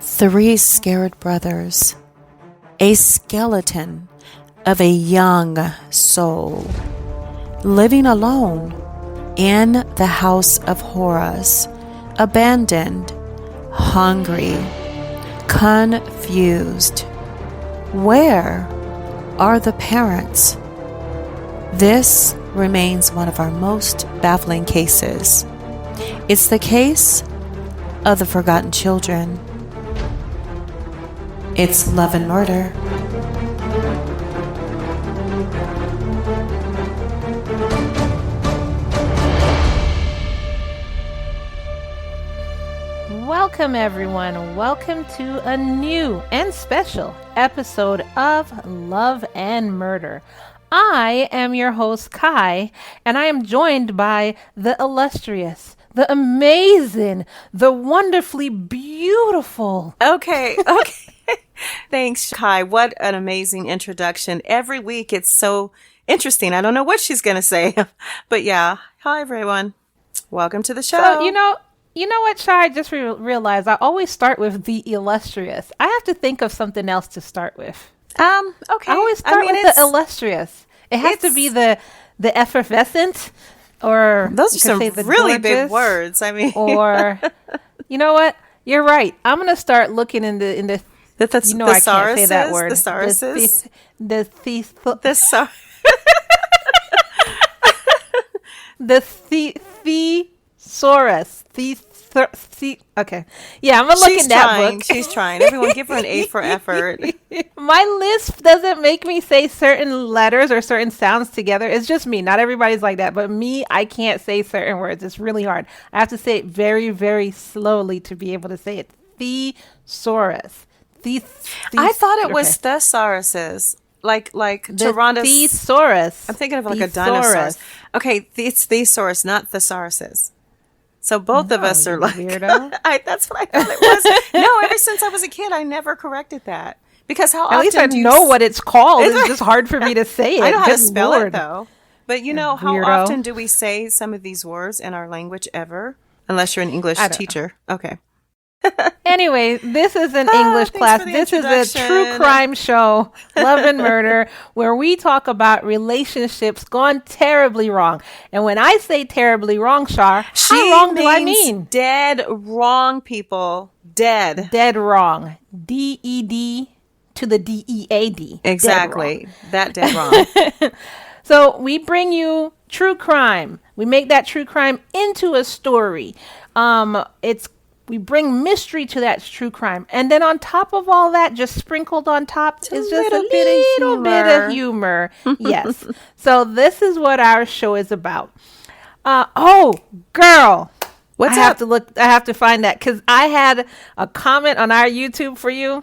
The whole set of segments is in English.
Three scared brothers, a skeleton of a young soul, living alone in the house of horrors, abandoned, hungry, confused. Where are the parents? This remains one of our most baffling cases. It's the case of the forgotten children. It's Love and Murder. Welcome, everyone. Welcome to a new and special episode of Love and Murder. I am your host, Ky, and I am joined by the illustrious, the amazing, the wonderfully beautiful. Okay. Thanks, Ky. What an amazing introduction. Every week it's so interesting. I don't know what she's going to say, but yeah. Hi, everyone. Welcome to the show. So, you know what, Char? I just realized I always start with the illustrious. I have to think of something else to start with. Okay. I always start with the illustrious. It has to be the effervescent, or those are some really big words. Or you know what? You're right. I'm gonna start looking in the I can't say that word. Thesauruses. Okay. Yeah, I'm gonna look in that book. She's trying. Everyone give her an A for effort. My lisp doesn't make me say certain letters or certain sounds together. It's just me. Not everybody's like that. But me, I can't say certain words. It's really hard. I have to say it very, very slowly to be able to say it. Thesaurus. I thought it was thesauruses. Like Tyrannosaurus. Thesaurus. I'm thinking of like a dinosaur. Okay, it's thesaurus, not thesauruses. So both of us are like weirdo. That's what I thought it was. No, ever since I was a kid, I never corrected that because how At often least I do you know what it's called. It's just hard for me to say it. I know how to Good spell Lord. it though. But you know how Weirdo. often do we say some of these words in our language ever? Unless you're an English teacher. Okay. Anyway, this is an English class. This is a true crime show, Love and Murder, where we talk about relationships gone terribly wrong. And when I say terribly wrong, Char, how wrong do I mean? Dead wrong, people. Dead. Dead wrong. D-E-D to the D-E-A-D. Exactly. That dead wrong. So we bring you true crime. We make that true crime into a story. We bring mystery to that true crime. And then on top of all that, just sprinkled on top, is just a little bit of humor. Yes. So this is what our show is about. Oh, girl. What's I up? I have to find that because I had a comment on our YouTube for you.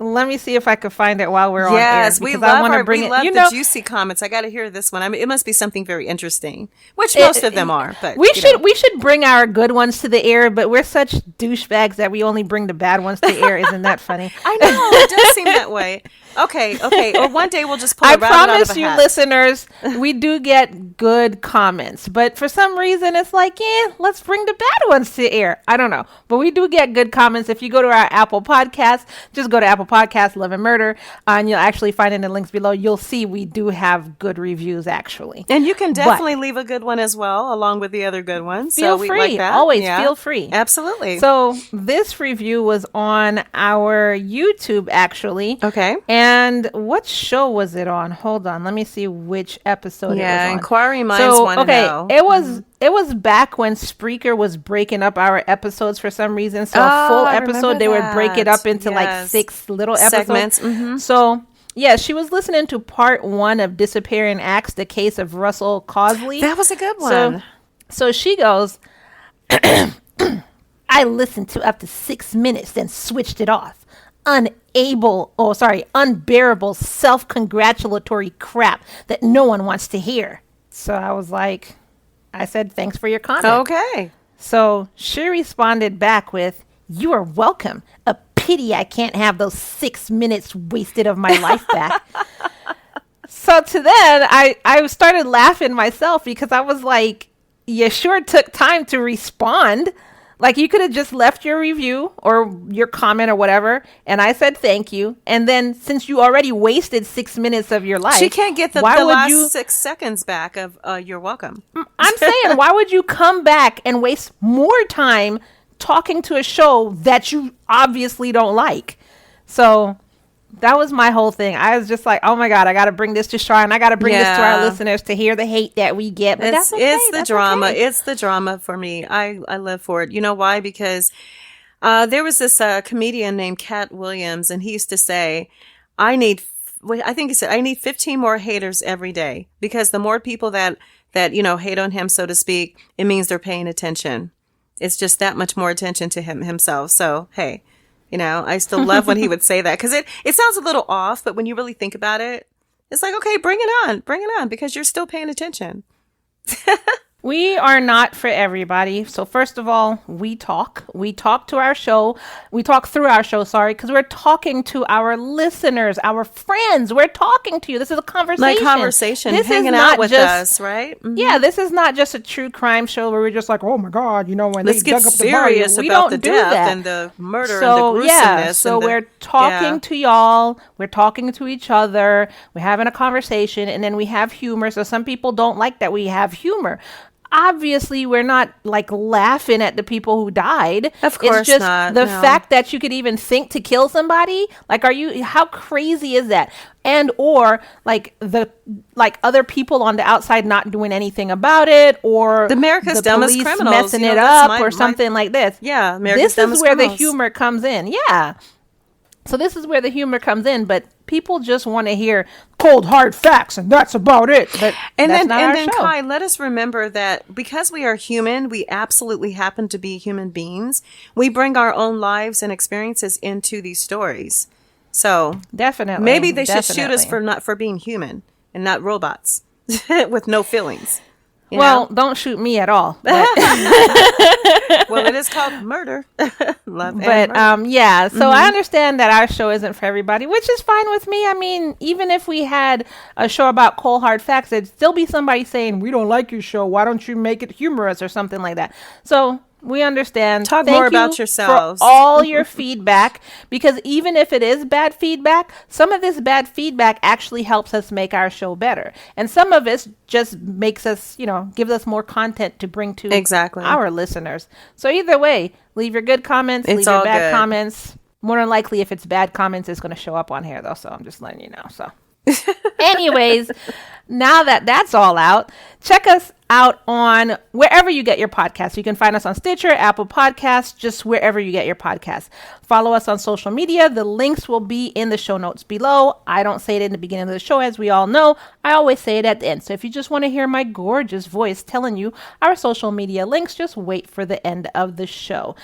Let me see if I can find it while we're on air. Yes, we love the juicy comments. I got to hear this one. I mean, it must be something very interesting, which most of them are. But we should bring our good ones to the air. But we're such douchebags that we only bring the bad ones to air. Isn't that funny? I know it does seem that way. Okay. Or one day we'll just pull. I promise you, listeners, we do get good comments, but for some reason it's like, let's bring the bad ones to air. I don't know, but we do get good comments. If you go to our Apple Podcast, just go to Apple Podcast, Love and Murder, and you'll actually find in the links below. You'll see we do have good reviews actually, and you can definitely leave a good one as well, along with the other good ones. Feel free, like that. Always feel free. Absolutely. So this review was on our YouTube actually. Okay. And what show was it on? Hold on, let me see which episode it was on. Yeah, inquiry minds want to know. It was back when Spreaker was breaking up our episodes for some reason. So a full episode, they would break it up into like 6 little episodes. Segments. So yeah, she was listening to part 1 of Disappearing Acts, the case of Russell Cosley. That was a good one. So she goes, I listened to up to 6 minutes, then switched it off. Unbearable self-congratulatory crap that no one wants to hear. So I said, thanks for your comment. Okay. So she responded back with, you are welcome. A pity I can't have those 6 minutes wasted of my life back. So to then, I started laughing myself because I was like, you sure took time to respond. Like, you could have just left your review or your comment or whatever, and I said thank you. And then since you already wasted 6 minutes of your life, she can't get the last 6 seconds back of you're welcome. I'm saying, why would you come back and waste more time talking to a show that you obviously don't like? So that was my whole thing. I was just like, oh my God, I got to bring this to Char, and I got to bring this to our listeners to hear the hate that we get. But that's okay. It's the drama. Okay. It's the drama for me. I live for it. You know why? Because there was this comedian named Cat Williams, and he used to say, I need 15 more haters every day, because the more people that hate on him, so to speak, it means they're paying attention. It's just that much more attention to himself. So, hey. I still love when he would say that, because it sounds a little off, but when you really think about it, it's like, okay, bring it on, because you're still paying attention. We are not for everybody. So first of all, we talk to our show. We talk through our show, because we're talking to our listeners, our friends. We're talking to you. This is a conversation. This hanging out with us, right? Mm-hmm. Yeah, this is not just a true crime show where we're just like, oh my God, when let's they get dug up serious the body. about the death and the murder and the gruesomeness. So we're talking to y'all. We're talking to each other. We're having a conversation, and then we have humor. So some people don't like that we have humor. Obviously, we're not like laughing at the people who died. Of course it's just not. The fact that you could even think to kill somebody. Like, how crazy is that? And or like other people on the outside not doing anything about it, or America's dumbest criminals messing it up, or something like this. Yeah, America's dumbest criminals. This is where the humor comes in. Yeah. So this is where the humor comes in, but people just want to hear cold, hard facts, and that's about it. But then Ky, let us remember that because we are human, we absolutely happen to be human beings. We bring our own lives and experiences into these stories. So definitely, maybe they should shoot us for being human and not robots with no feelings. Don't shoot me at all. Well, it is called murder. Love but murder. Yeah. So I understand that our show isn't for everybody, which is fine with me. I mean, even if we had a show about cold hard facts, there'd still be somebody saying, we don't like your show. Why don't you make it humorous or something like that? So we understand. Talk more about yourselves. For all your feedback, because even if it is bad feedback, some of this bad feedback actually helps us make our show better. And some of it just makes us, gives us more content to bring to our listeners. So either way, leave your good comments, leave your bad comments. More than likely, if it's bad comments, it's going to show up on here, though. So I'm just letting you know. So anyways, now that that's all out, check us out on wherever you get your podcasts. You can find us on Stitcher, Apple Podcasts, just wherever you get your podcasts. Follow us on social media. The links will be in the show notes below. I don't say it in the beginning of the show, as we all know. I always say it at the end. So if you just want to hear my gorgeous voice telling you our social media links, just wait for the end of the show.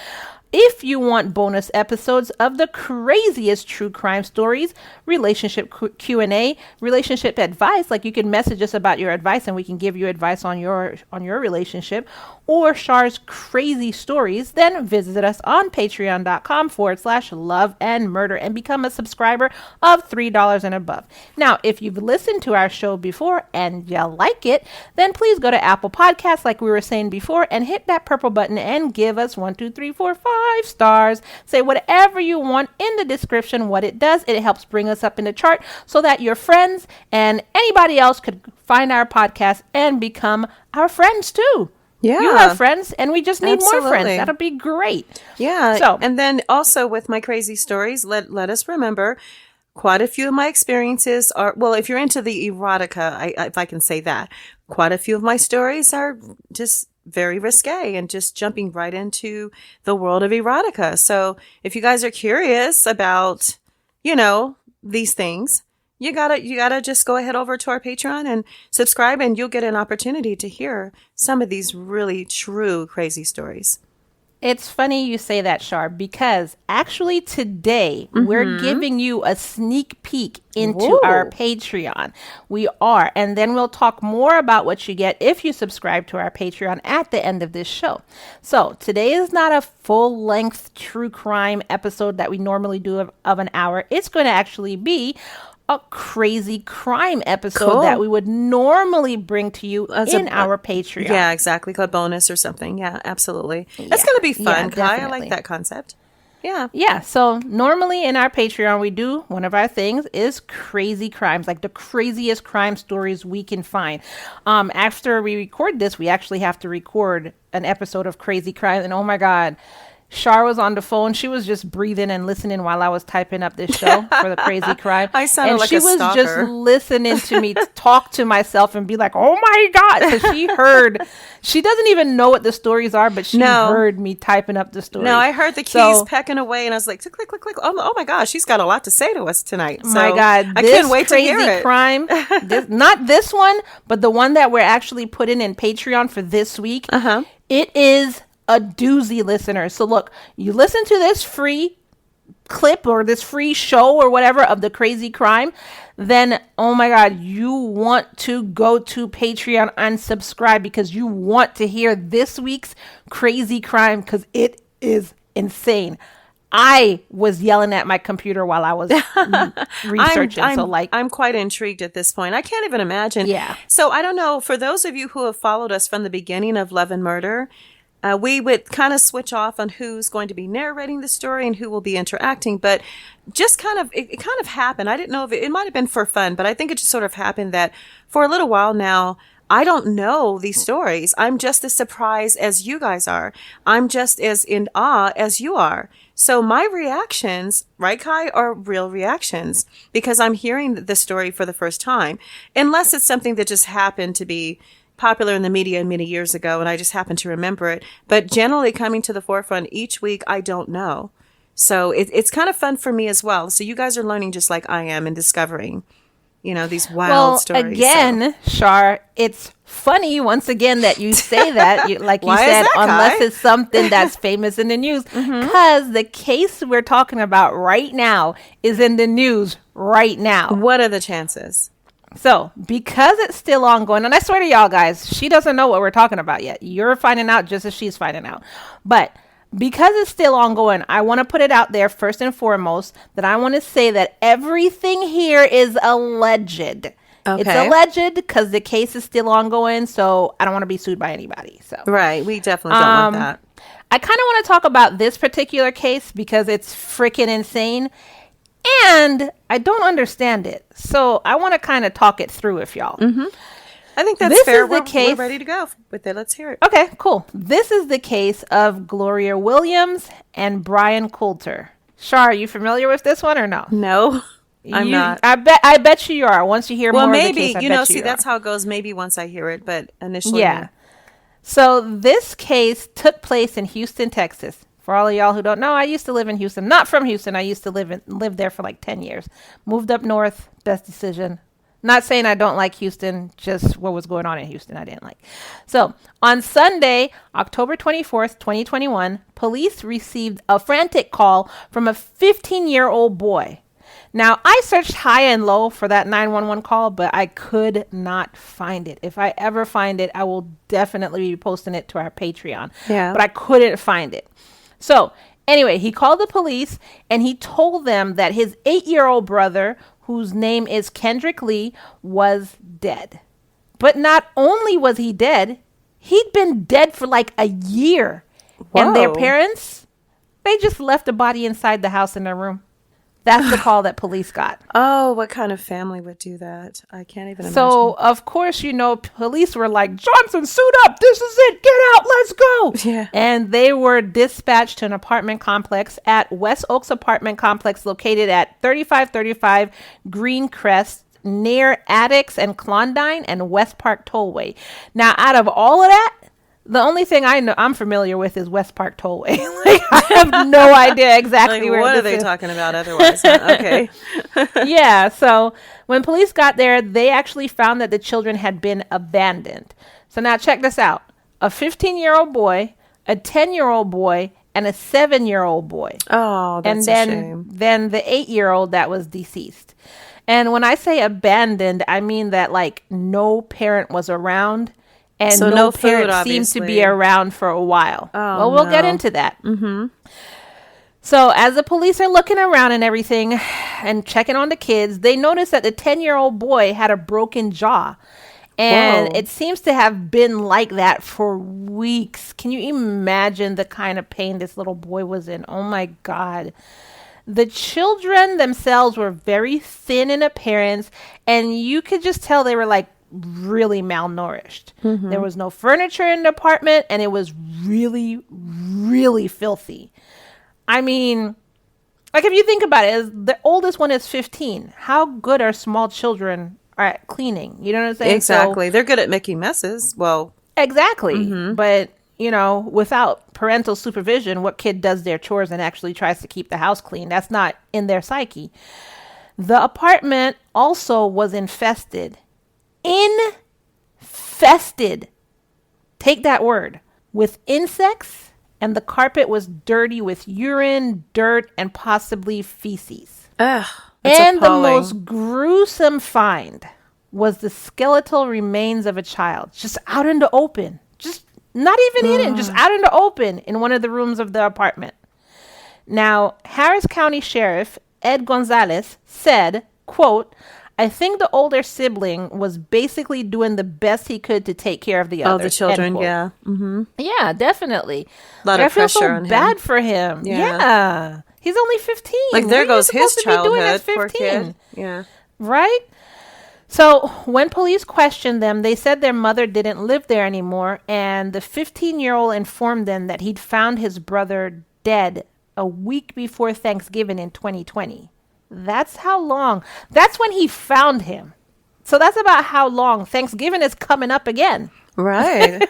If you want bonus episodes of the craziest true crime stories, relationship Q&A, relationship advice, like you can message us about your advice and we can give you advice on your relationship, or Char's crazy stories, then visit us on patreon.com/love and murder and become a subscriber of $3 and above. Now, if you've listened to our show before and you like it, then please go to Apple Podcasts, like we were saying before, and hit that purple button and give us 1, 2, 3, 4, 5 stars. Say whatever you want in the description. What it does, it helps bring us up in the chart so that your friends and anybody else could find our podcast and become our friends too. Yeah. You have friends, and we just need more friends. That'll be great. Yeah. So, and then also with my crazy stories, let us remember, quite a few of my experiences are, well, if you're into the erotica, if I can say that, quite a few of my stories are just very risque and just jumping right into the world of erotica. So if you guys are curious about, these things, you gotta just go ahead over to our Patreon and subscribe, and you'll get an opportunity to hear some of these really true crazy stories. It's funny you say that, Char, because actually today we're giving you a sneak peek into our Patreon. We are. And then we'll talk more about what you get if you subscribe to our Patreon at the end of this show. So today is not a full-length true crime episode that we normally do of an hour. It's going to actually be a crazy crime episode that we would normally bring to you in our Patreon. Yeah, exactly. A bonus or something. Yeah, absolutely. That's going to be fun, Ky. I like that concept. Yeah. Yeah. So normally in our Patreon, we do one of our things is crazy crimes, like the craziest crime stories we can find. After we record this, we actually have to record an episode of Crazy Crime. And oh my God, Char was on the phone. She was just breathing and listening while I was typing up this show for the crazy crime. I sounded like a stalker. And she was just listening to me talk to myself and be like, oh my God. So she heard, she doesn't even know what the stories are, but she heard me typing up the stories. No, I heard the keys pecking away and I was like, click, click, click. Oh my gosh, she's got a lot to say to us tonight. So my God. I can't wait to hear it. Crime, not this one, but the one that we're actually putting in Patreon for this week. It is a doozy, listener. So look, you listen to this free clip or this free show or whatever of the crazy crime, then oh my God, you want to go to Patreon and subscribe because you want to hear this week's crazy crime because it is insane. I was yelling at my computer while I was researching. I'm quite intrigued at this point. I can't even imagine. Yeah. So I don't know, for those of you who have followed us from the beginning of Love and Murder, we would kind of switch off on who's going to be narrating the story and who will be interacting, but just kind of, it kind of happened. I didn't know if it might have been for fun, but I think it just sort of happened that for a little while now, I don't know these stories. I'm just as surprised as you guys are. I'm just as in awe as you are. So my reactions, right, Ky, are real reactions because I'm hearing the story for the first time, unless it's something that just happened to be popular in the media many years ago and I just happen to remember it. But generally coming to the forefront each week, I don't know. So it's kind of fun for me as well. So you guys are learning just like I am and discovering, these wild stories. Again, Char, it's funny once again that you say that, like you said, unless it's something that's famous in the news, because the case we're talking about right now is in the news right now. What are the chances? So, because it's still ongoing, and I swear to y'all guys, she doesn't know what we're talking about yet. You're finding out just as she's finding out. But because it's still ongoing, I want to put it out there first and foremost that I want to say that everything here is alleged. Okay. It's alleged because the case is still ongoing, so I don't want to be sued by anybody. So right, we definitely don't want that. I kind of want to talk about this particular case because it's freaking insane. And I don't understand it. So I want to kind of talk it through with y'all. I think that's fair. We're ready to go with it. Let's hear it. Okay, cool. This is the case of Gloria Williams and Brian Coulter. Char, are you familiar with this one or no? No, I'm not. I bet you are. Once you hear more of the case, I bet you see, that's how it goes. Maybe once I hear it, but initially. Yeah. So this case took place in Houston, Texas. For all of y'all who don't know, I used to live in Houston. Not from Houston. I used to live there for like 10 years. Moved up north. Best decision. Not saying I don't like Houston, just what was going on in Houston I didn't like. So on Sunday, October 24th, 2021, police received a frantic call from a 15-year-old boy. Now, I searched high and low for that 911 call, but I could not find it. If I ever find it, I will definitely be posting it to our Patreon. Yeah. But I couldn't find it. So anyway, he called the police and he told them that his 8-year-old brother, whose name is Kendrick Lee, was dead. But not only was he dead, he'd been dead for like a year. Whoa. And their parents, they just left the body inside the house in their room. That's the call that police got. Oh, what kind of family would do that? I can't even imagine. So, of course, police were like, Johnson, suit up. This is it. Get out. Let's go. Yeah. And they were dispatched to an apartment complex at West Oaks apartment complex located at 3535 Green Crest near Addicts and Klondike and West Park Tollway. Now, out of all of that, the only thing I'm familiar with is West Park Tollway. Like, I have no idea exactly where what this are they is. talking about otherwise? Okay. Yeah. So when police got there, they actually found that the children had been abandoned. So now check this out. A 15-year-old boy, a 10-year-old boy, and a 7-year-old boy. Oh, that's a shame. Then the 8-year-old that was deceased. And when I say abandoned, I mean that like no parent was around. And so no parent seemed to be around for a while. Oh, well, we'll get into that. So as the police are looking around and everything, and checking on the kids, they noticed that the 10-year-old boy had a broken jaw. And Whoa. it seems to have been like that for weeks. Can you imagine the kind of pain this little boy was in? Oh my God. The children themselves were very thin in appearance, and you could just tell they were like really malnourished. There was no furniture in the apartment, and it was really, really filthy. I mean, like if you think about it, the oldest one is 15. How good are small children at cleaning? You know what I'm saying? Exactly. They're good at making messes. Well, Exactly. But, without parental supervision, what kid does their chores and actually tries to keep the house clean? That's not in their psyche. The apartment also was infested. Infested. Take that word. With insects, and the carpet was dirty with urine, dirt, and possibly feces. ugh. And Appalling. the most gruesome find was the skeletal remains of a child, just out in the open, just not even hidden, just out in the open in one of the rooms of the apartment. Now, Harris County Sheriff Ed Gonzalez said, quote, "I think the older sibling was basically doing the best he could to take care of the others." Oh, the children, end quote. yeah. Mm-hmm. Yeah, definitely. A lot Like, of I feel so pressure on him. bad for him. Yeah. Yeah. He's only 15. Like, What there are you goes his supposed to be doing at childhood. Poor 15? kid. Yeah. Right? So when police questioned them, they said their mother didn't live there anymore, and the 15-year-old informed them that he'd found his brother dead a week before Thanksgiving in 2020. That's how long. That's when he found him. So that's about how long. Thanksgiving is coming up again. Right.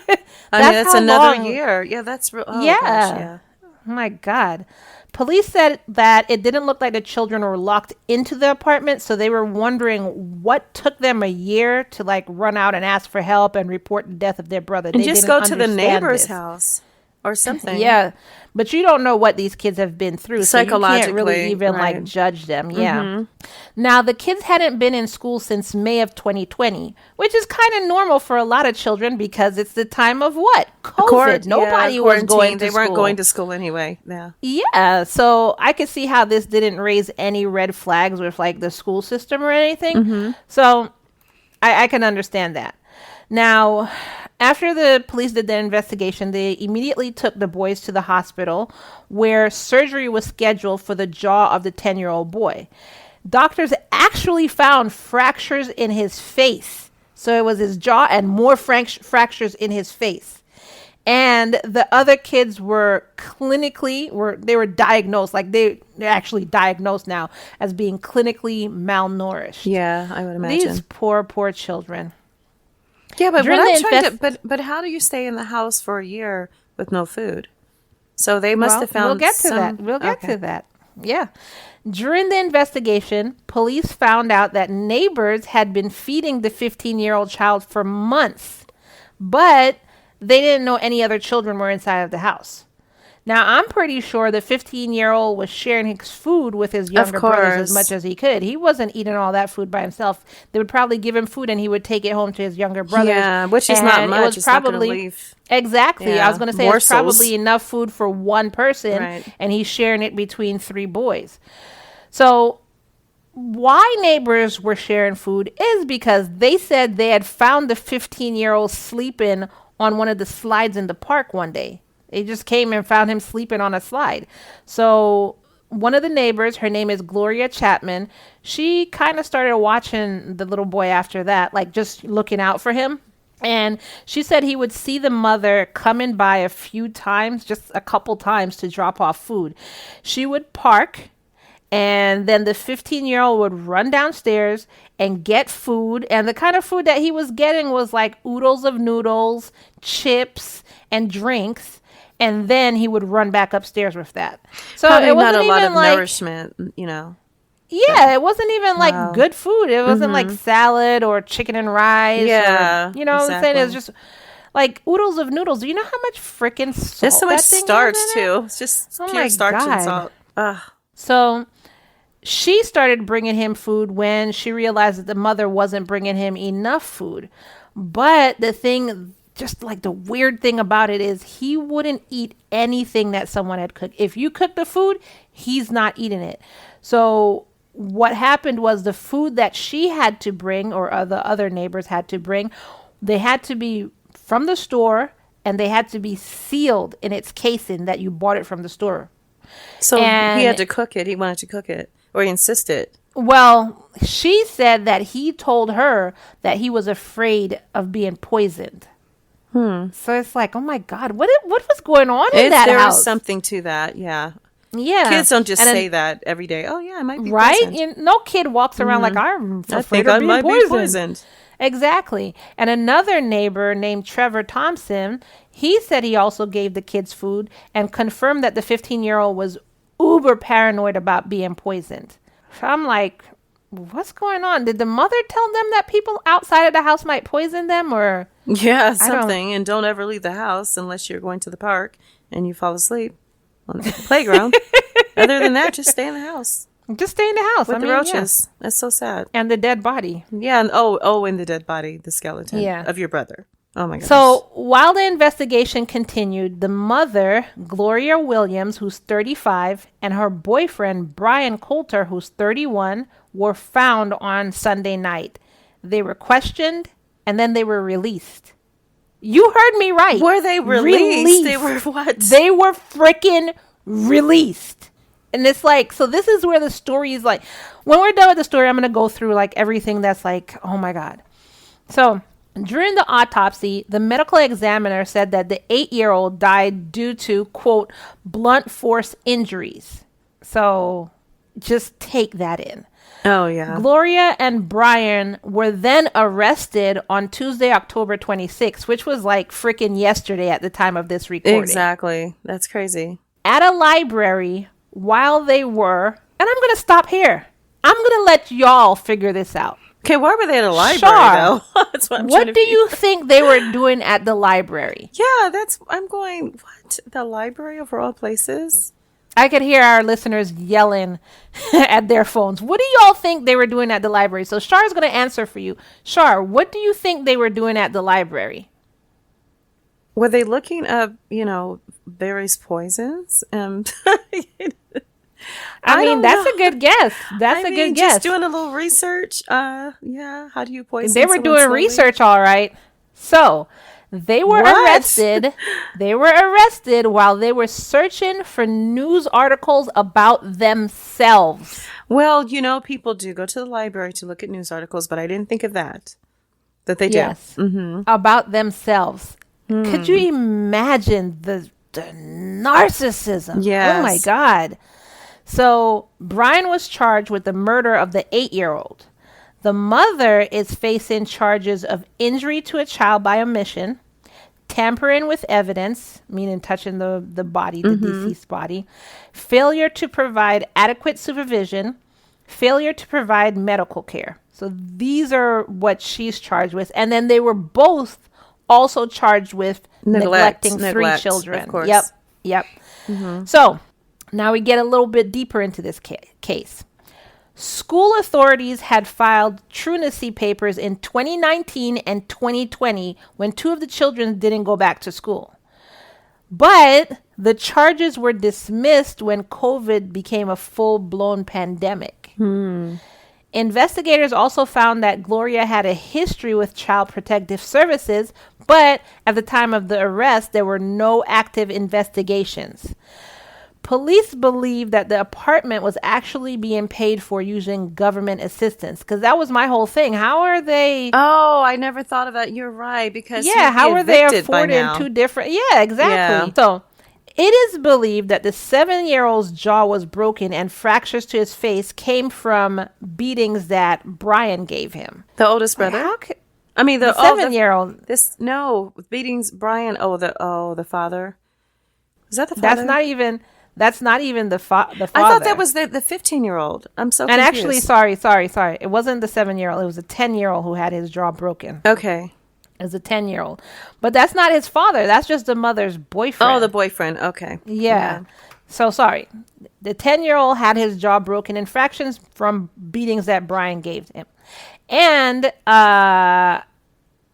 I mean, that's how another long- year. Yeah, that's real. Oh, Yeah. gosh, yeah. Oh my God. Police said that it didn't look like the children were locked into the apartment, so they were wondering what took them a year to like run out and ask for help and report the death of their brother. And They just didn't go to the understand neighbor's this. house or something. Yeah, but you don't know what these kids have been through, so you can't really Psychologically, even like right. judge them. Yeah. Now the kids hadn't been in school since May of 2020, which is kind of normal for a lot of children because it's the time of what? COVID. Nobody was going to They school. weren't going to school anyway. Yeah. Yeah, so I could see how this didn't raise any red flags with like the school system or anything. So I can understand that. Now, after the police did their investigation, they immediately took the boys to the hospital where surgery was scheduled for the jaw of the 10-year-old boy. Doctors actually found fractures in his face. So it was his jaw and more fractures in his face. And the other kids were they were diagnosed, like they're actually diagnosed now as being clinically malnourished. Yeah, I would imagine. These poor children. Yeah, but During what I'm the trying to, but how do you stay in the house for a year with no food? So they must have found. We'll get to some, that. We'll get okay. to that. Yeah. During the investigation, police found out that neighbors had been feeding the 15-year-old child for months, but they didn't know any other children were inside of the house. Now, I'm pretty sure the 15-year-old was sharing his food with his younger brothers as much as he could. He wasn't eating all that food by himself. They would probably give him food and he would take it home to his younger brothers. Yeah, which is And not it much. was It's not probably gonna leave. exactly. Yeah, I was going to say it's morsels. probably enough food for one person, Right. and he's sharing it between 3 boys. So why neighbors were sharing food is because they said they had found the 15-year-old sleeping on one of the slides in the park one day. They just came and found him sleeping on a slide. So one of the neighbors, her name is Gloria Chapman, she kind of started watching the little boy after that, like just looking out for him. And she said he would see the mother coming by a few times, just a couple times to drop off food. She would park, and then the 15-year-old would run downstairs and get food. And the kind of food that he was getting was like oodles of noodles, chips, and drinks. And then he would run back upstairs with that. So Probably it wasn't not a lot even of like nourishment, you know. yeah, it wasn't even like Wow. good food. It wasn't like salad or chicken and rice. Yeah, or, you know what I'm saying? It was exactly. just like oodles of noodles. Do you know how much freaking salt There's so much that thing starch has in it? too. It's just Oh my pure starch God. and salt. Ugh. So she started bringing him food when she realized that the mother wasn't bringing him enough food. But the thing, just like the weird thing about it is he wouldn't eat anything that someone had cooked. If you cook the food, he's not eating it. So what happened was the food that she had to bring, or the other neighbors had to bring, they had to be from the store, and they had to be sealed in its casing that you bought it from the store. So he And- had to cook it. He wanted to cook it, or he insisted. Well, she said that he told her that he was afraid of being poisoned. So it's like, oh my God, what was going on in that There house? is something to that, yeah. Yeah, Kids don't just And say that every day. Oh yeah, I might be right? poisoned. No kid walks around like, I'm I afraid think of I being might poisoned. be poisoned. Exactly. And another neighbor named Trevor Thompson, he said he also gave the kids food and confirmed that the 15-year-old was uber paranoid about being poisoned. So I'm like, what's going on? Did the mother tell them that people outside of the house might poison them, or? Yeah, I don't- something. And don't ever leave the house unless you're going to the park and you fall asleep on the playground. Other than that, just stay in the house Just stay in the house. with I the mean, roaches. That's so sad. yeah. And the dead body. Yeah, and and the dead body, the skeleton Yeah. of your brother. Oh my gosh. So while the investigation continued, the mother, Gloria Williams, who's 35, and her boyfriend, Brian Coulter, who's 31, were found on Sunday night. They were questioned, and then they were released. You heard me right. were they released? They were what? They were freaking released. And it's like, so this is where the story is like, when we're done with the story, I'm going to go through like everything that's like, oh my God. So during the autopsy, the medical examiner said that the 8-year-old died due to, quote, blunt force injuries. So just take that in. Oh yeah. Gloria and Brian were then arrested on Tuesday, October 26th, which was like freaking yesterday at the time of this recording. Exactly. That's crazy. At a library while they were, and I'm going to stop here. I'm going to let y'all figure this out. Okay, why were they at a library Char, though? That's what I'm What trying do to you think they were doing at the library? Yeah, I'm going, what? The library of all places? I could hear our listeners yelling at their phones. What do y'all think they were doing at the library? So Char's going to answer for you. Char, what do you think they were doing at the library? Were they looking up, various poisons? I mean, don't that's know. a good guess. That's a good guess. Just doing a little research. Yeah, how do you poison They were someone doing slowly? research, all right. So they were What? arrested. They were arrested while they were searching for news articles about themselves. Well, people do go to the library to look at news articles, but I didn't think of that they do. Yes, about themselves. Could you imagine the narcissism? Yes. Oh my God. So Brian was charged with the murder of the 8-year-old. The mother is facing charges of injury to a child by omission, tampering with evidence, meaning touching the body, the deceased body, failure to provide adequate supervision, failure to provide medical care. So these are what she's charged with. And then they were both also charged with neglecting three children. Of course. Yep. So now we get a little bit deeper into this case. School authorities had filed truancy papers in 2019 and 2020 when 2 of the children didn't go back to school. But the charges were dismissed when COVID became a full-blown pandemic. Investigators also found that Gloria had a history with Child Protective Services, but at the time of the arrest, there were no active investigations. Police believe that the apartment was actually being paid for using government assistance, because that was my whole thing. How are they? Oh, I never thought of that. You're right, because Yeah, how are they evicted by affording now. 2 different? Yeah, exactly. Yeah. So it is believed that the 7-year-old's jaw was broken and fractures to his face came from beatings that Brian gave him. The oldest brother? How could, I mean, the 7-year-old? beatings. Brian. The father. Is that the father? That's not even the father. I thought that was the 15-year-old. I'm so And confused. actually, sorry. It wasn't the 7-year-old. It was a 10-year-old who had his jaw broken. Okay. It was a 10-year-old. But that's not his father. That's just the mother's boyfriend. Oh, the boyfriend. Okay. Yeah. So sorry. The 10-year-old had his jaw broken in fractions from beatings that Brian gave him. And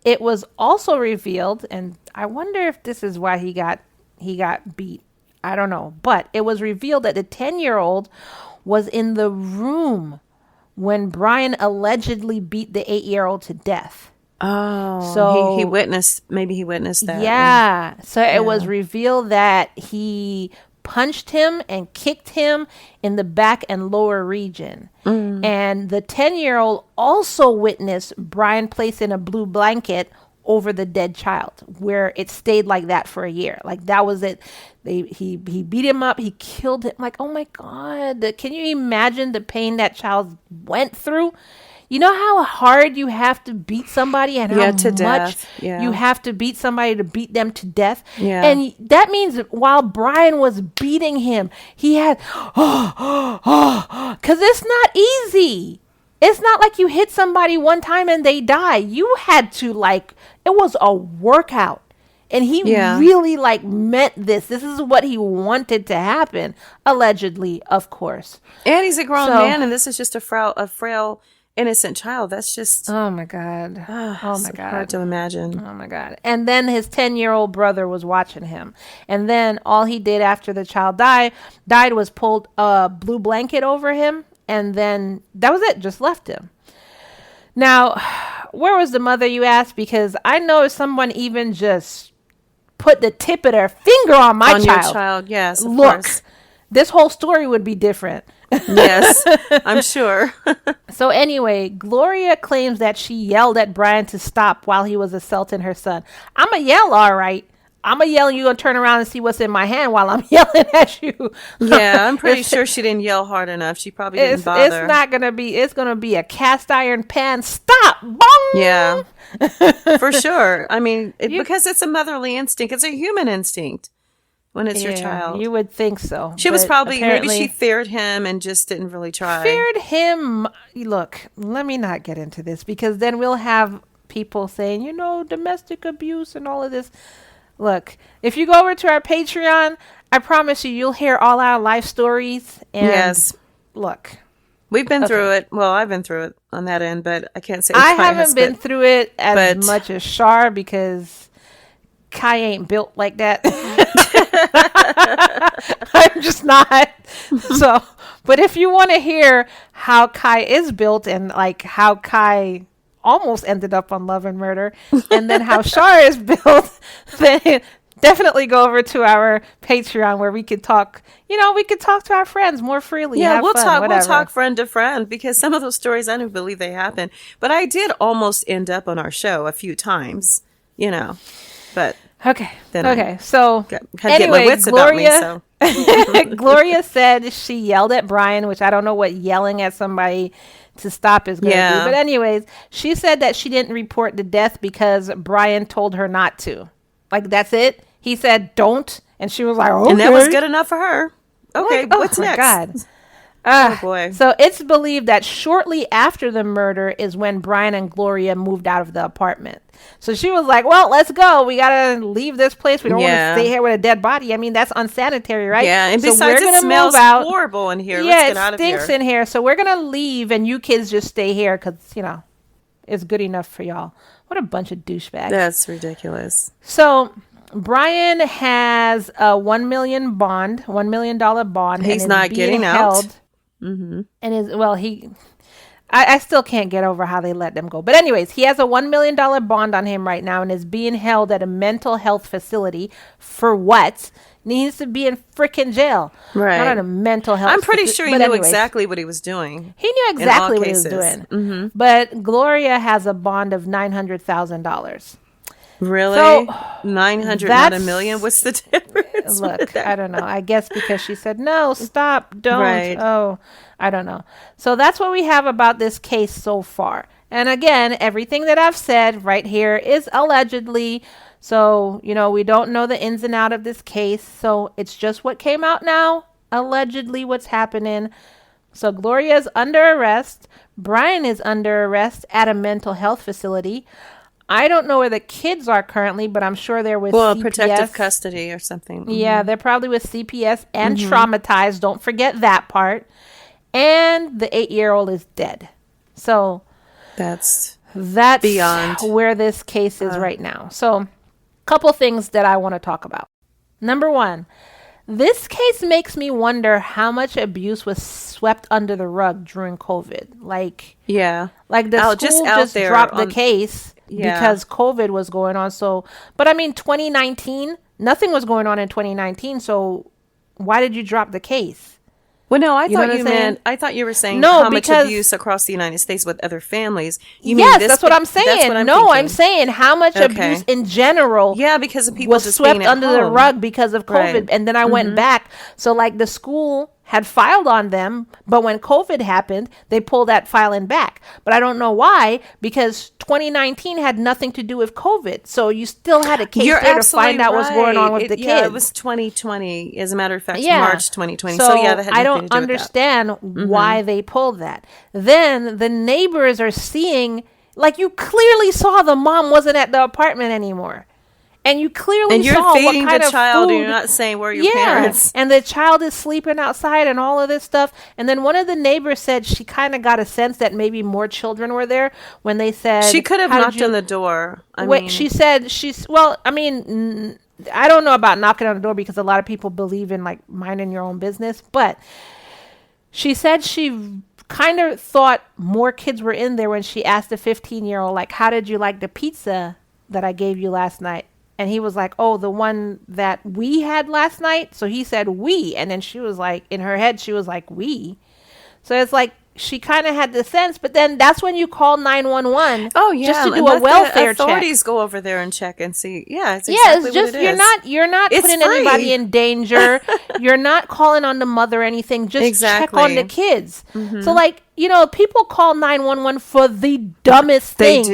it was also revealed, and I wonder if this is why he got beat. I don't know. But it was revealed that the 10-year-old was in the room when Brian allegedly beat the 8-year-old to death. Oh, So he witnessed. Maybe he witnessed that. yeah. So it was revealed that he punched him and kicked him in the back and lower region. And the 10-year-old also witnessed Brian placing a blue blanket over the dead child, where it stayed like that for a year. Like that was it. He beat him up. He killed him. Like, oh my God. Can you imagine the pain that child went through? You know how hard you have to beat somebody and how to much death. Yeah. you have to beat somebody to beat them to death? Yeah. And that means while Brian was beating him, he had, because it's not easy. It's not like you hit somebody one time and they die. You had to it was a workout. And he really meant this. This is what he wanted to happen, allegedly, of course. And he's a grown man, and this is just a frail innocent child. That's just oh my God. Oh my God. hard to imagine. Oh my God. And then his 10-year-old brother was watching him. And then all he did after the child died was pulled a blue blanket over him. And then that was it. Just left him. Now, where was the mother, you ask? Because I know if someone even just put the tip of their finger on my on child. your child, yes. Of Look, course. this whole story would be different. Yes, I'm sure. So anyway, Gloria claims that she yelled at Brian to stop while he was assaulting her son. I'm a yell, all right. I'm a yell, and you're going to turn around and see what's in my hand while I'm yelling at you. Yeah, I'm pretty sure she didn't yell hard enough. She probably didn't bother. It's not going to be, it's going to be a cast iron pan. Stop. Bong! Yeah, for sure. I mean, because it's a motherly instinct. It's a human instinct when it's your child. You would think so. She was probably, maybe she feared him and just didn't really try. Feared him. Look, let me not get into this, because then we'll have people saying, domestic abuse and all of this. Look, if you go over to our Patreon, I promise you'll hear all our life stories. And yes. Look. We've been through it. Well, I've been through it on that end, but I can't say I haven't been through it as much as Char, because Ky ain't built like that. I'm just not. So, but if you want to hear how Ky is built and how Ky almost ended up on Love and Murder, and then how Char is built, then definitely go over to our Patreon, where we could talk, we could talk to our friends more freely. Yeah, we'll talk friend to friend, because some of those stories, I don't believe they happened. But I did almost end up on our show a few times, but okay. So had to get my wits Gloria, about me, so. Gloria said she yelled at Brian, which I don't know what yelling at somebody to stop is going to do. But anyways, she said that she didn't report the death because Brian told her not to. That's it. He said, don't. And she was like, okay. And that was good enough for her. Okay, what's next? God. Oh, boy. So it's believed that shortly after the murder is when Brian and Gloria moved out of the apartment. So she was like, well, let's go. We got to leave this place. We don't want to stay here with a dead body. I mean, that's unsanitary, right? Yeah, and so besides, it smells horrible in here. Let's get out of here. Yeah, it stinks in here. So we're going to leave, and you kids just stay here because, it's good enough for y'all. What a bunch of douchebags. That's ridiculous. So Brian has a $1 million bond. He's not getting out. Mm-hmm. And I still can't get over how they let them go. But anyways, he has a $1 million bond on him right now and is being held at a mental health facility for what? Needs to be in freaking jail. Right. Not at a mental health I'm pretty sure he knew exactly what he was doing. He knew exactly what he was doing. Mm-hmm. But Gloria has a bond of $900,000. Really? So, 900, not a million? What's the difference? Look, I don't know. I guess because she said, no, stop, don't. Right. Oh, I don't know. So that's what we have about this case so far. And again, everything that I've said right here is allegedly. So, we don't know the ins and out of this case. So it's just what came out now, allegedly what's happening. So Gloria's under arrest. Brian is under arrest at a mental health facility. I don't know where the kids are currently, but I'm sure they're with CPS. Protective custody or something. Mm-hmm. Yeah, they're probably with CPS and traumatized. Don't forget that part. And the 8-year-old is dead. So that's beyond where this case is right now. So couple things that I want to talk about. Number one, This case makes me wonder how much abuse was swept under the rug during COVID. Like Yeah. the Out- school out just there dropped the on- case Yeah. because COVID was going on. So, but I mean, 2019, nothing was going on in 2019. So why did you drop the case? Well, no, I know thought what you I'm saying? meant. I thought you were saying No, how much because- abuse across the United States with other families. You Yes, this that's what pa- I'm saying. That's what I'm No, I'm thinking. saying how much Okay. abuse in general Yeah, because of people was just swept being at under the home. rug because of COVID. Right. And then I went back. So like the school had filed on them, but when COVID happened, they pulled that filing back. But I don't know why, because 2019 had nothing to do with COVID. So you still had a case You're there to absolutely find out what's going on with right. the Yeah, kids. it was 2020. As a matter of fact, Yeah. March 2020. So yeah, that had I nothing don't to do with that. understand why they pulled that. Then the neighbors are seeing, like, you clearly saw the mom wasn't at the apartment anymore. And you clearly And you're saw feeding what kind the of child, food. and you're not saying where are your parents. And the child is sleeping outside and all of this stuff. And then one of the neighbors said she kind of got a sense that maybe more children were there when they said She could have "How did knocked on the door. I Wait, mean, she said well, I mean, I don't know about knocking on the door because a lot of people believe in like minding your own business, but she said she kind of thought more kids were in there when she asked the 15-year-old, like, how did you like the pizza that I gave you last night? And he was like, oh, the one that we had last night. So he said we. And then she was like, in her head, she was like, we. So it's like she kind of had the sense, but then that's when you call 911. oh yeah, just to and do a let the welfare check. authorities go over there and check and see. Yeah, it's Yeah, exactly it's just what it is. you're not It's putting free. anybody in danger. You're not calling on the mother or anything. Just check on the Exactly. kids. So like, people call 911 for the dumbest They things.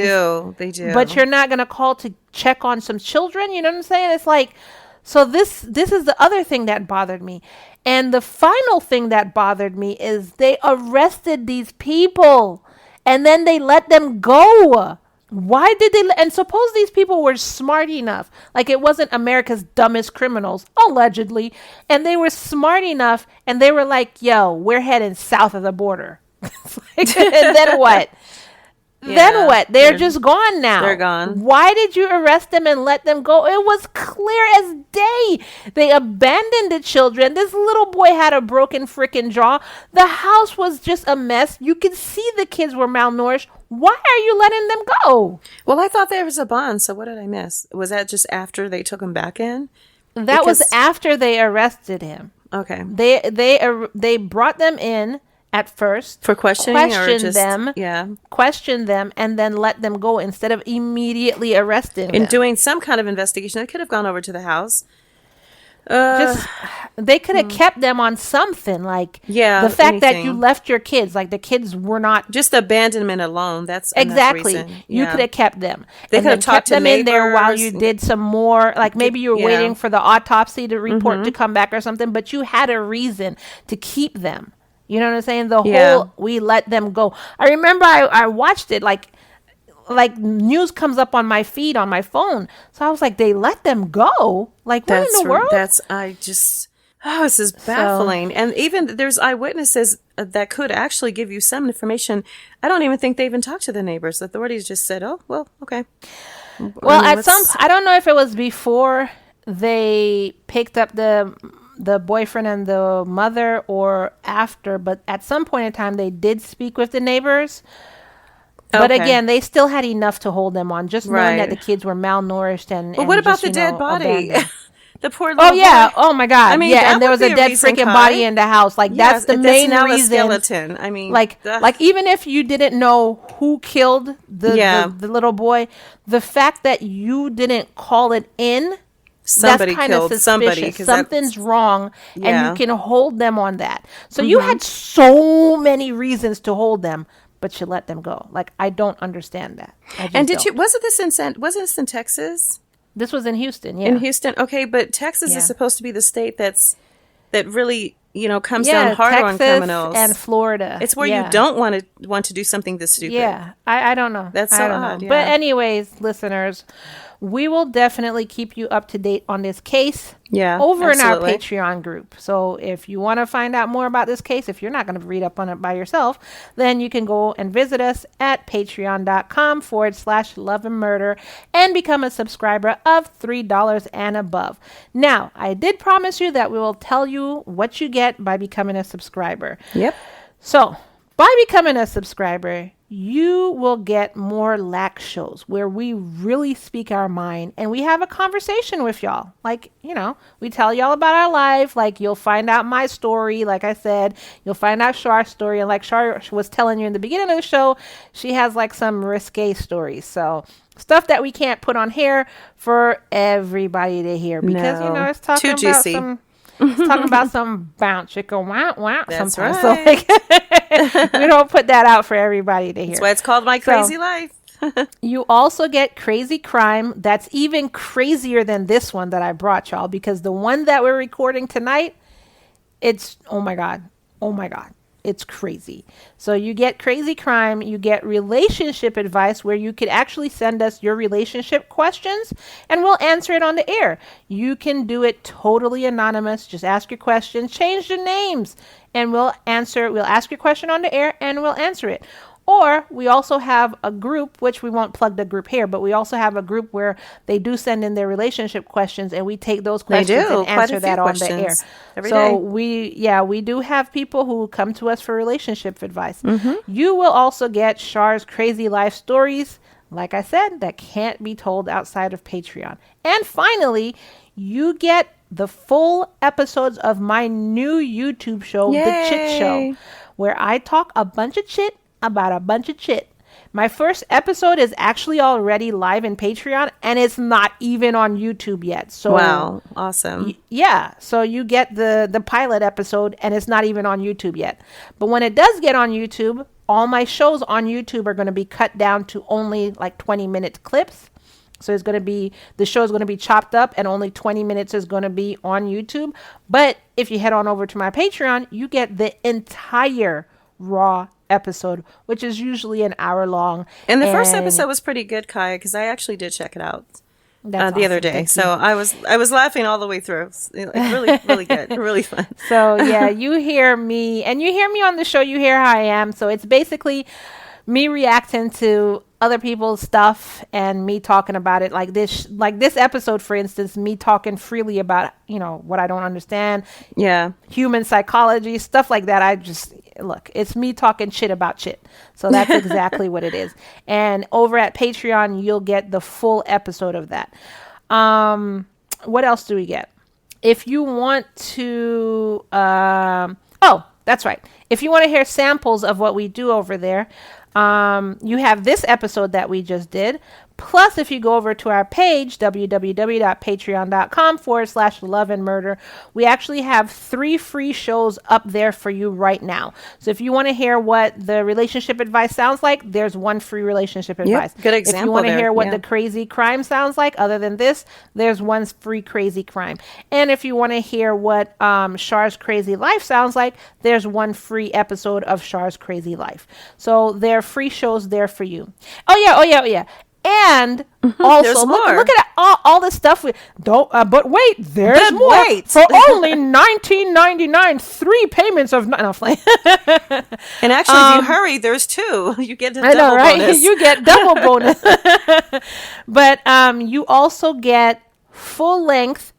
They do. But you're not gonna call to check on some children. You know what I'm saying? It's like, so this is the other thing that bothered me. And the final thing that bothered me is they arrested these people and then they let them go. Why did they? And suppose these people were smart enough, like it wasn't America's dumbest criminals, allegedly, and they were smart enough and they were like, yo, we're heading south of the border. And then what? Then what? They're just gone now. They're gone. Why did you arrest them and let them go? It was clear as day. They abandoned the children. This little boy had a broken freaking jaw. The house was just a mess. You could see the kids were malnourished. Why are you letting them go? Well, I thought there was a bond. So what did I miss? Was that just after they took him back in? That was Because- after they arrested him. Okay. They brought them in at first For questioning or just them, yeah. question them, and then let them go instead of immediately arresting In them. doing some kind of investigation, they could have gone over to the house. Just they could have kept them on something, like Yeah, the fact that you anything. left your kids, like the kids were not Just abandonment alone. That's enough exactly. reason. You Yeah. could have kept them. They And could have then talked kept to them in there while you neighbors. did some more. Like maybe you were Yeah. waiting for the autopsy to report to come back or something, but you had a reason to keep them. You know what I'm saying? The Yeah. whole we let them go. I remember I watched it like news comes up on my feed on my phone. So I was like, they let them go? Like what in the world? This is baffling. And even there's eyewitnesses that could actually give you some information. I don't even think they even talked to the neighbors. The authorities just said, oh, well, okay. Well, I mean, at some, I don't know if it was before they picked up the boyfriend and the mother or after, but at some point in time they did speak with the neighbors. But Okay. again, they still had enough to hold them on, just knowing that Right. the kids were malnourished and. But and what about just, the dead body? abandoned. The poor little Oh yeah! boy. Oh my God! I mean, yeah, that and there would was a be a dead reason, freaking Ky. body in the house. Like that's the main now reason. a skeleton. I mean, Like even if you didn't know who killed Yeah. the little boy, the fact that you didn't call it in, somebody that's kind killed of somebody. suspicious. 'Cause that's- Something's wrong, and Yeah. you can hold them on that. So you had so many reasons to hold them, but you let them go. Like I don't understand that. I just And don't. wasn't this in Texas? This was in Houston, yeah. In Houston, okay, but Texas Yeah. is supposed to be the state that really comes down harder Texas on criminals. and Florida. It's where you don't want to do something this stupid. Yeah, I don't know. That's so I don't odd. know. Yeah. But anyways, listeners, we will definitely keep you up to date on this case over in our Patreon group. So if you want to find out more about this case, if you're not going to read up on it by yourself, then you can go and visit us at patreon.com/love and murder and become a subscriber of $3 and above. Now, I did promise you that we will tell you what you get by becoming a subscriber. Yep. So by becoming a subscriber, you will get more lax shows where we really speak our mind and we have a conversation with y'all. Like, we tell y'all about our life. Like, you'll find out my story. Like I said, you'll find out Char's story. And like Char was telling you in the beginning of the show, she has like some risque stories. So stuff that we can't put on here for everybody to hear because, it's talking too about juicy. It's talking about some bounce. It go wow, wow. That's sometimes. right. So we don't put that out for everybody to hear. That's why it's called My Crazy Life. You also get crazy crime that's even crazier than this one that I brought y'all, because the one that we're recording tonight, it's, oh my God. It's crazy. So you get crazy crime, you get relationship advice where you could actually send us your relationship questions and we'll answer it on the air. You can do it totally anonymous. Just ask your questions, change the names, and we'll ask your question on the air and we'll answer it. Or we also have a group, which we won't plug the group here, but we also have a group where they do send in their relationship questions and we take those questions and answer that on the air. Every so day. we do have people who come to us for relationship advice. You will also get Char's crazy life stories, like I said, that can't be told outside of Patreon. And finally, you get the full episodes of my new YouTube show, Yay. The Chit Show, where I talk a bunch of chit about a bunch of chit. My first episode is actually already live in Patreon and it's not even on YouTube yet. So wow, awesome. So you get the pilot episode and it's not even on YouTube yet. But when it does get on YouTube, all my shows on YouTube are going to be cut down to only like 20-minute clips. So the show is going to be chopped up and only 20 minutes is going to be on YouTube. But if you head on over to my Patreon, you get the entire raw episode, which is usually an hour long. And the first episode was pretty good, Ky, because I actually did check it out the other day. So I was laughing all the way through. It's really, really good. Really fun. So yeah, you hear me on the show. You hear how I am. So it's basically me reacting to other people's stuff and me talking about it, like this episode, for instance, me talking freely about, what I don't understand. Yeah. Human psychology, stuff like that. It's me talking shit about shit. So that's exactly what it is. And over at Patreon, you'll get the full episode of that. What else do we get? If you want to, that's right. If you want to hear samples of what we do over there, you have this episode that we just did. Plus, if you go over to our page, www.patreon.com/love and murder, we actually have 3 free shows up there for you right now. So if you want to hear what the relationship advice sounds like, there's one free relationship advice. Good example. If you want to hear what the crazy crime sounds like, other than this, there's one free crazy crime. And if you want to hear what Char's crazy life sounds like, there's one free episode of Char's crazy life. So there are free shows there for you. Oh yeah. And also, look at all this stuff. But wait, there's more. Wait. For only $19.99, 3 payments of. No, and actually, if you hurry, there's 2. You get a double bonus. You get double bonus. But you also get full-length,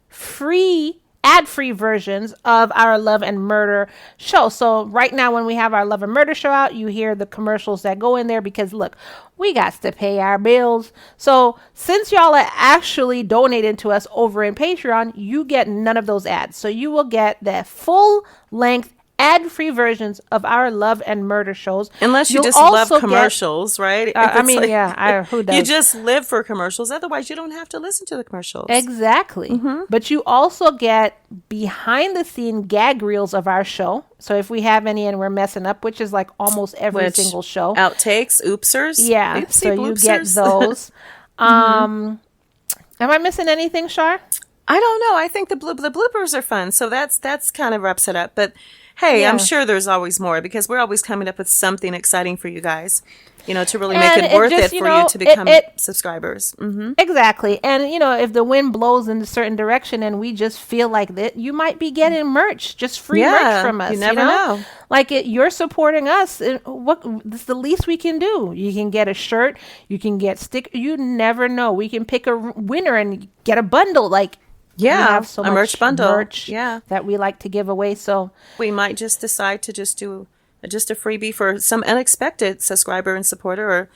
ad-free versions of our Love and Murder show. So right now, when we have our Love and Murder show out, you hear the commercials that go in there because, look, we got to pay our bills. So since y'all are actually donating to us over in Patreon, you get none of those ads. So you will get the full-length ad-free versions of our Love and Murder shows. Unless you just love commercials, right? Who does? You just live for commercials. Otherwise, you don't have to listen to the commercials. Exactly. But you also get behind-the-scene gag reels of our show. So if we have any and we're messing up, which is like almost every single show. Outtakes, oopsers. Yeah, Oopsie so you bloopsers. get those. Am I missing anything, Char? I don't know. I think the bloopers are fun, so that's kind of wraps it up. But hey, I'm Yeah. sure there's always more because we're always coming up with something exciting for you guys. To really make And it worth just, it for you to become subscribers. Exactly. And, if the wind blows in a certain direction and we just feel like that, you might be getting merch, just free merch from us. You never know. Like you're supporting us. And it's the least we can do. You can get a shirt. You can get You never know. We can pick a winner and get a bundle. Like, we have so a much merch bundle. merch that we like to give away. So we might just decide to just do just a freebie for some unexpected subscriber and supporter, or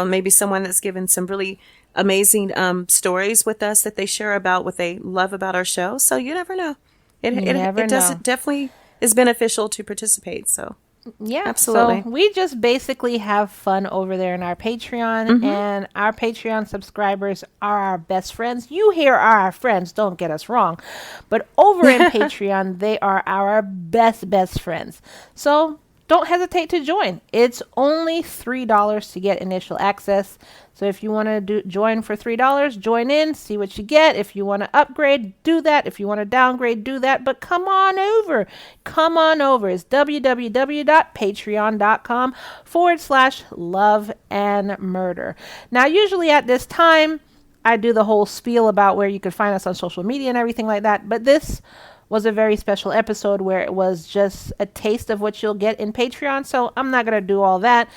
maybe someone that's given some really amazing stories with us that they share about what they love about our show. So you never know. It definitely is beneficial to participate. So yeah, absolutely. So we just basically have fun over there in our Patreon, and our Patreon subscribers are our best friends. You here are our friends, don't get us wrong, but over in Patreon, they are our best friends. So don't hesitate to join. It's only $3 to get initial access. So if you want to join for $3, join in, see what you get. If you want to upgrade, do that. If you want to downgrade, do that. But come on over. Come on over. It's www.patreon.com/love-and-murder. Now, usually at this time, I do the whole spiel about where you could find us on social media and everything like that. But this was a very special episode where it was just a taste of what you'll get in Patreon. So I'm not going to do all that.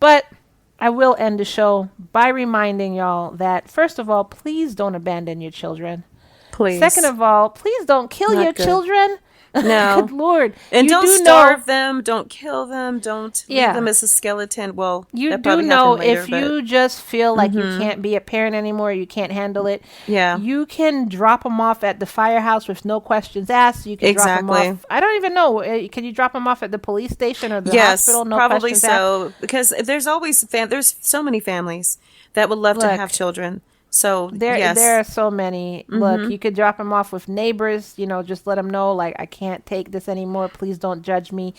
But I will end the show by reminding y'all that, first of all, please don't abandon your children. Please. Second of all, please don't kill your children. No. Good Lord. And don't starve them. Don't kill them. Don't leave them as a skeleton. Well, you that do probably know happened later, if you just feel like you can't be a parent anymore, you can't handle it. Yeah. You can drop them off at the firehouse with no questions asked. You can drop them off. I don't even know. Can you drop them off at the police station or the hospital? No probably questions so. asked? Because there's always there's so many families that would love to have children. So there are so many. Look, you could drop them off with neighbors, just let them know, like, I can't take this anymore. Please don't judge me,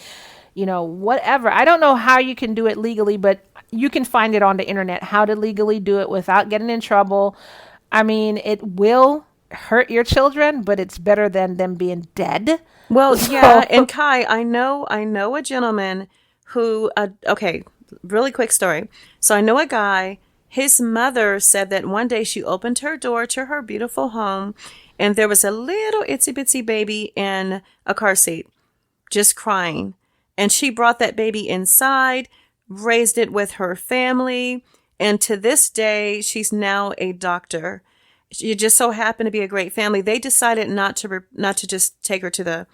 whatever. I don't know how you can do it legally, but you can find it on the internet, how to legally do it without getting in trouble. I mean, it will hurt your children, but it's better than them being dead. Well, yeah. And Ky, I know a gentleman who, okay, really quick story. So I know a guy. His mother said that one day she opened her door to her beautiful home and there was a little itsy bitsy baby in a car seat, just crying. And she brought that baby inside, raised it with her family. And to this day, she's now a doctor. She just so happened to be a great family. They decided not to just take her to the,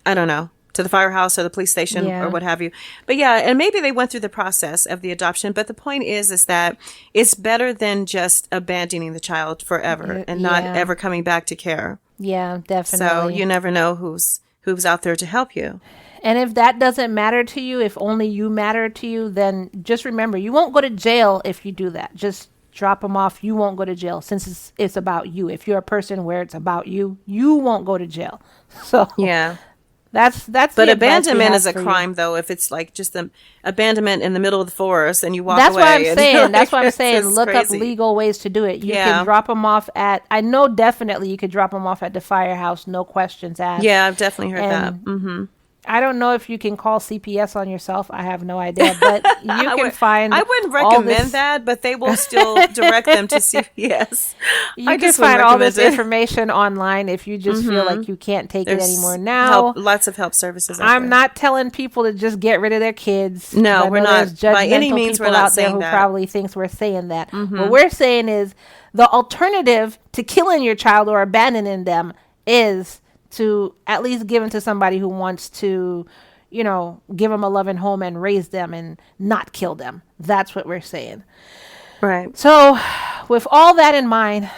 I don't know, to the firehouse or the police station or what have you. But yeah, and maybe they went through the process of the adoption. But the point is that it's better than just abandoning the child forever and not ever coming back to care. Yeah, definitely. So you never know who's out there to help you. And if that doesn't matter to you, if only you matter to you, then just remember, you won't go to jail if you do that. Just drop them off. You won't go to jail since it's about you. If you're a person where it's about you, you won't go to jail. So yeah. That's but abandonment is a crime, though. If it's like just the abandonment in the middle of the forest and you walk away. That's what I'm saying. That's what I'm saying. Look crazy. up legal ways to do it. You can drop them off at. I know definitely you could drop them off at the firehouse, no questions asked. Yeah, I've definitely heard that. Mm-hmm. I don't know if you can call CPS on yourself. I have no idea, but you can find. I wouldn't recommend that, but they will still direct them to CPS. You can find all this information online if you just feel like you can't take it anymore. Now, lots of help services. I'm not telling people to just get rid of their kids. No, we're not. By any means, we're not saying that. Who probably thinks we're saying that. What we're saying is the alternative to killing your child or abandoning them is to at least give them to somebody who wants to, give them a loving home and raise them and not kill them. That's what we're saying. Right. So with all that in mind,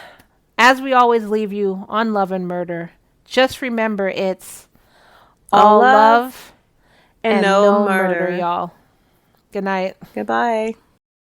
as we always leave you on Love and Murder, just remember it's all love and no murder, y'all. Good night. Goodbye.